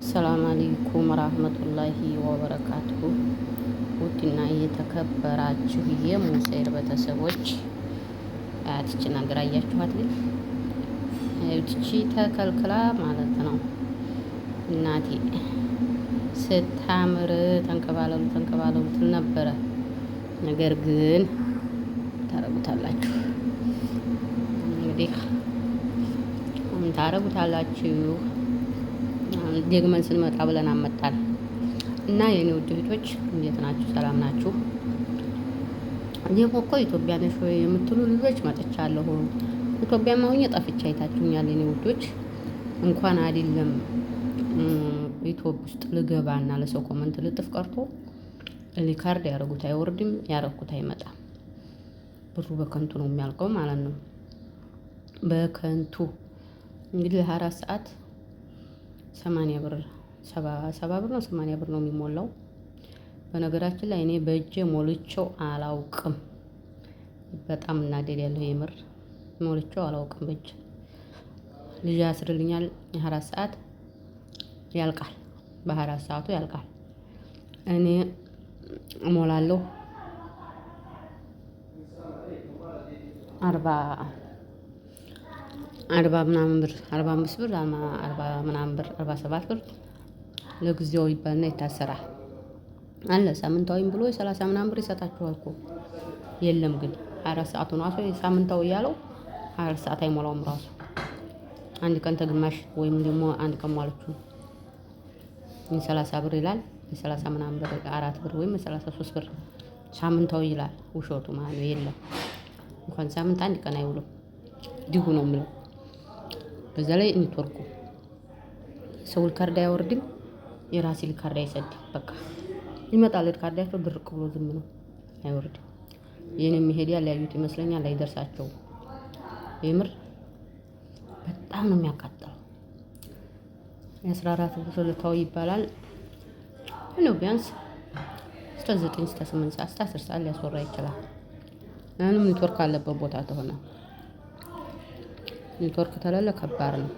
ሰላም አለይኩም ረህመቱላሂ ወበረካቱሁ። ውድና የተከበራችሁ የሙሰይር ቤተሰቦች አያትች ነገር አያችኋት? ግን እቺ ተከልክላ ማለት ነው እናቴ ስታምር ተንከባለሉ ትል ነበረ። ነገር ግን ታረጉታላችሁ እንግዲህ ታረጉታላችሁ። ደግመን ስንመጣ ብለን አመጣን እና የኔ ውድ እህቶች እንዴት ናችሁ? ሰላም ናችሁ? ደግሞ እኮ ኢትዮጵያ ነሽ ወይ የምትሉ ልጆች መጥቻለሁ። ኢትዮጵያ ማሁኝ ጠፍቻ አይታችሁኛል። የኔ ውዶች እንኳን አይደለም ኢትዮጵያ ውስጥ ልገባና ለሰው ኮመንት ልጥፍ ቀርቶ ሪካርድ ያረጉት አይወርድም፣ ያረኩት አይመጣም። ብሩ በከንቱ ነው የሚያልቀው ማለት ነው። በከንቱ እንግዲህ 24 ሰዓት 80 ብር 70 ብር ነው 80 ብር ነው የሚሞላው። በነገራችን ላይ እኔ በእጄ ሞልቼው አላውቅም። በጣም እናደድ ያለው የምር ሞልቼው አላውቅም። በእጄ ልጅ ያስርልኛል። 24 ሰዓት ያልቃል። በ24 ሰዓቱ ያልቃል። እኔ እሞላለሁ 40 ምናምን ብር 45 ብር 40 ምናምን ብር 47 ብር ለጊዜው ይባልና ይታሰራል አለ። ሳምንታዊም ብሎ 30 ምናምን ብር ይሰጣችኋል እኮ የለም። ግን 24 ሰዓቱን ራሱ ሳምንታዊ ያለው 24 ሰዓት አይሞላውም ራሱ አንድ ቀን ተግማሽ ወይም ደግሞ አንድ ቀን ማለችሁ 30 ብር ይላል። 30 ምናምን ብር 4 ብር ወይም 33 ብር ሳምንታዊ ይላል። ውሸቱ ማለት የለም። እንኳን ሳምንት አንድ ቀን አይውልም። ዲሁ ነው የሚለው። በዛ ላይ ኔትወርኩ ሰው ካርድ አያወርድም። የራሴ ካርድ አይሰድም። በቃ ይመጣል ካርዳቸው ድርቅ ብሎ ዝም ነው አይወርድም። የኔም ይሄድ ያያዩት ይመስለኛል አይደርሳቸው። የምር በጣም ነው የሚያቃጥለው። የ14 ብር ልታው ይባላል ነው ቢያንስ እስከ 9 እስከ 8 ሰዓት እስከ 10 ሰዓት ሊያስወራ ይችላል። ምንም ኔትወርክ አለበት ቦታ ተሆነ ኔትወርክ ተለለ ከባድ ነው።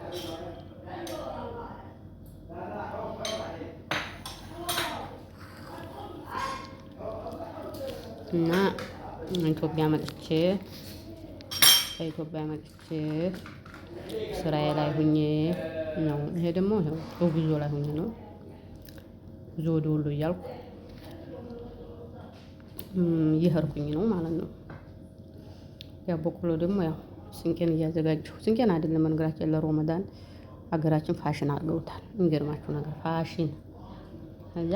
እና ኢትዮጵያ መጥቼ ስራዬ ላይ ሁኜ ነው። ይሄ ደግሞ ጉዞ ላይ ሁኜ ነው። ጉዞ ወደ ወሎ እያልኩ እየሄድኩኝ ነው ማለት ነው። ያው በቆሎ ደግሞ ያው ስንቄን እያዘጋጀሁ ስንቄን አይደለም መንገራችን ለሮመዳን ሀገራችን ፋሽን አድርገውታል። የሚገርማችሁ ነገር ፋሽን ከዛ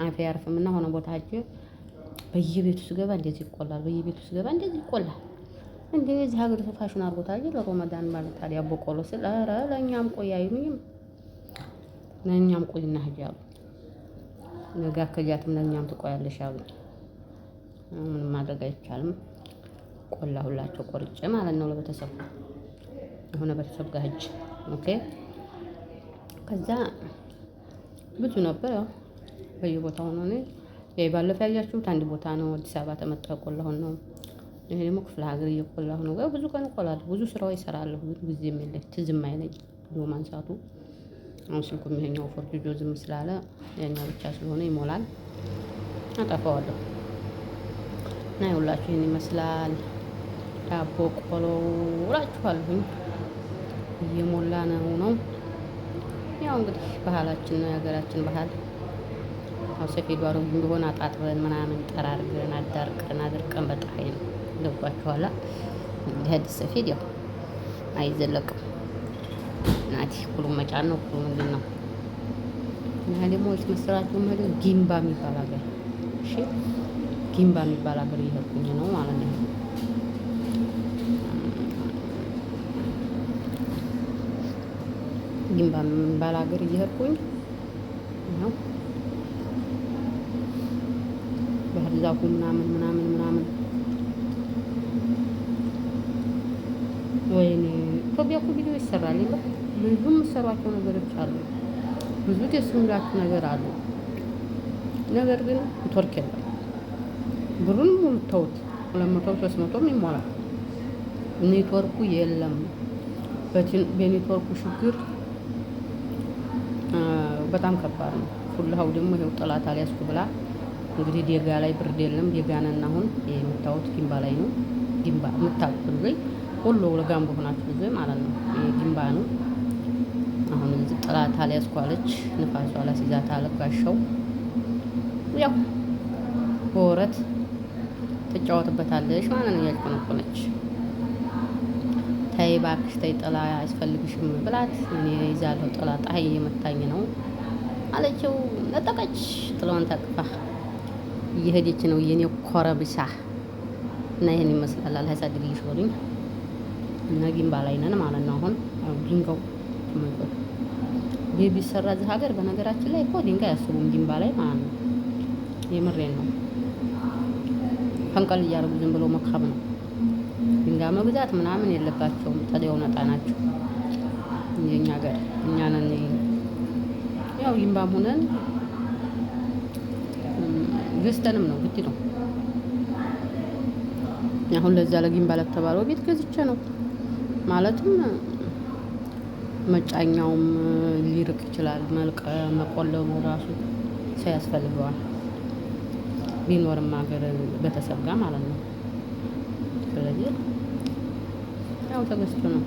አፌ ያርፍምና ሆነ ቦታ ሄጄ በየቤቱ ስገባ እንደዚህ ይቆላል፣ በየቤቱ ስገባ እንደዚህ ይቆላል። እንደዚህ ሀገር ፋሽን አድርገውታል ለሮመዳን ማለት ታዲያ በቆሎ ስል ኧረ ለእኛም ቆይ አይሉኝም። ለእኛም ቆይና ሂጂ አሉ። ነገ ከጃትም ለእኛም ትቆያለሽ አሉኝ። ምንም ማድረግ አይቻልም። ቆላሁላቸው ቆርጬ ማለት ነው ለቤተሰብ የሆነ ቤተሰብ ጋር ሂጅ ኦኬ። ከዛ ብዙ ነበር ያው በየቦታው ነው። እኔ ባለፈው ያያችሁት አንድ ቦታ ነው አዲስ አበባ ተመጣ ቆላሁን ነው። ይሄ ደግሞ ክፍለ ሀገር እየቆላሁ ነው። ብዙ ቀን እቆላለሁ፣ ብዙ ስራዎች እሰራለሁ። ጊዜም የለኝ ትዝም አይለኝ ቪዲዮ ማንሳቱ። አሁን ስልኩም ይሄኛው ፎርጆ ዝም ስላለ ያኛው ብቻ ስለሆነ ይሞላል፣ አጠፋዋለሁ። እና ይኸውላችሁ ይሄን ይመስላል ዳቦ ቆሎ እላችኋለሁኝ። እየሞላ ነው። ያው እንግዲህ ባህላችን ነው የሀገራችን ባህል። ያው ሰፌዱ አሮጌ ቢሆን አጣጥበን ምናምን ጠራርገን አድርቀን በጣይ ነው ገባችኋላ። እንግዲህ አዲስ ሰፌድ ያው አይዘለቅም። ናቲ ሁሉም መጫን ነው ሁሉ ምንድን ነው። እና ደግሞ መስራችሁ ማለት ጊምባ የሚባል ሀገር እሺ፣ ጊምባ የሚባል ሀገር እየሄድኩኝ ነው ማለት ነው። ጊምባ የሚባል ሀገር እየሄድኩኝ ነው። ባህር ዛፉ ምናምን ወይኔ ኢትዮጵያ እኮ ቪዲዮ ይሰራል። ብዙ የምትሰሯቸው ነገሮች አሉ። ብዙ ደስ የሚላችሁ ነገር አሉ። ነገር ግን ኔትወርክ የለም። ብሩን ሙሉ ተውት 200 300 ይሞላል። ኔትወርኩ የለም። በኔትወርኩ ችግር በጣም ከባድ ነው። ፉልሃው ደግሞ ይኸው ጥላት አልያዝኩ ብላ እንግዲህ ዴጋ ላይ ብርድ የለም። ዴጋነን አሁን የምታዩት ጊንባ ላይ ነው። ጊንባ የምታውቁት ልጆች ሁሉ ለጋምቦ ሆናችሁ ልጆች ማለት ነው። ጊንባ ነው። አሁን እዚህ ጥላት አልያዝኩ አለች። ንፋሷ ላስይዛት አለ ጋሻው ያው በወረት ትጫወትበታለች ማለት ነው። እያጭቆነቆነች ተይ እባክሽ ተይ ጥላ አያስፈልግሽም ብላት እኔ ይዛለሁ ጥላ ፀሐይ እየመታኝ ነው አለችው። ነጠቀች ጥላዋን ታቅፋ እየሄደች ነው የኔ ኮረብሳ እና ይሄን ይመስላል። አላህ ያሳድግልሽ በሉኝ እና ጊንባ ላይ ነን ማለት ነው። አሁን ድንጋው ተመልከቱ። ቤቢ ሰራ እዚህ ሀገር በነገራችን ላይ እኮ ድንጋይ አያስቡም ጊንባ ላይ ማለት ነው። የምሬን ነው። ፈንቀል እያደረጉ ዝም ብሎ መካብ ነው። ድንጋይ መግዛት ምናምን የለባቸውም። ጠዲያው ነጣ ናቸው። የኛ ሀገር እኛ ነን ያው ጊንባም ሆነን ገዝተንም ነው ግድ ነው። አሁን ለዛ ለጊንባ ለተባለው ቤት ገዝቼ ነው ማለትም መጫኛውም ሊርቅ ይችላል። መቆለሉ ራሱ ሰው ያስፈልገዋል። ቢኖርም ሀገር ቤተሰብ ጋር ማለት ነው። ስለዚህ ያው ተገዝቶ ነው።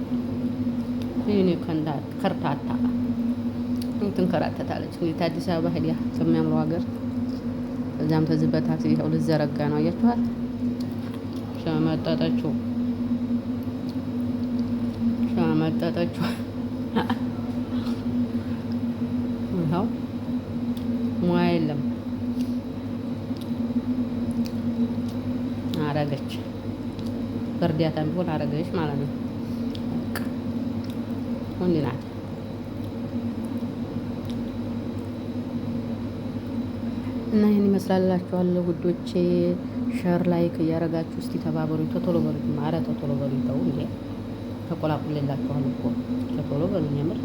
ይሄኔ ከርታታ ትንከራተታለች። እንግዲህ አዲስ አበባ ሄዲያ ከሚያምረው ሀገር እዛም ተዝበት ታክሲ ይኸው ልዘረጋ ነው። አያችኋል? ሸመጠጠችው ይኸው ሙያ የለም አረገች። በእርዳታም ቢሆን አረገች ማለት ነው። ወንድ ናት። እና ይህን ይመስላላችኋለሁ ውዶቼ። ሸር ላይክ እያረጋችሁ እስቲ ተባበሩ። ቶሎ በሉ ማረ ቶሎ በሉ ተው እንዴ ተቆላቁልላችኋል እኮ ቶሎ በሉ። የምር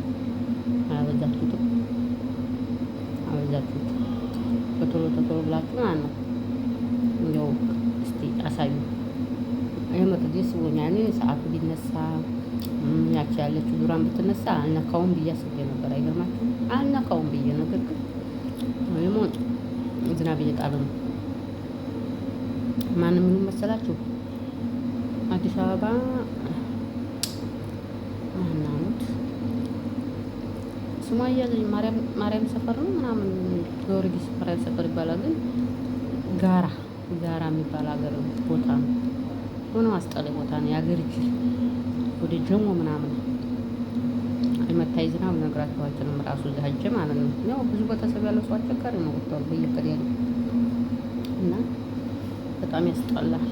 አበዛችሁት ቶሎ ብላችሁ ማለት ነው። እንደው እስቲ አሳዩ። የምር ደስ ብሎኛል። ሰዓቱ ቢነሳ ያቺ ያለችው ዙራን ብትነሳ አልነካውም ብዬ አስቤ ነበር። አይገርማችሁ? አልነካውም ብዬ ነገር ግን ወይም ዝናብ እየጣለ ነው። ማንም ምን መሰላችሁ? አዲስ አበባ ማናሙት ስሟ እያለኝ ማርያም ሰፈር ነው ምናምን ጊዮርጊስ ማርያም ሰፈር ይባላል። ግን ጋራ የሚባል ሀገር ቦታ ነው። ሆኖ አስጠላይ ቦታ ነው። የሀገር እጅ ወደ ጀሞ ምናምን የመታይ ዝናብ ነግራችኋችንም ራሱ ዛጀ ማለት ነው። ያው ብዙ ቤተሰብ ያለው ሰው አስቸጋሪ ነው። ወጥቷል በየቀኑ እና በጣም ያስጠላል።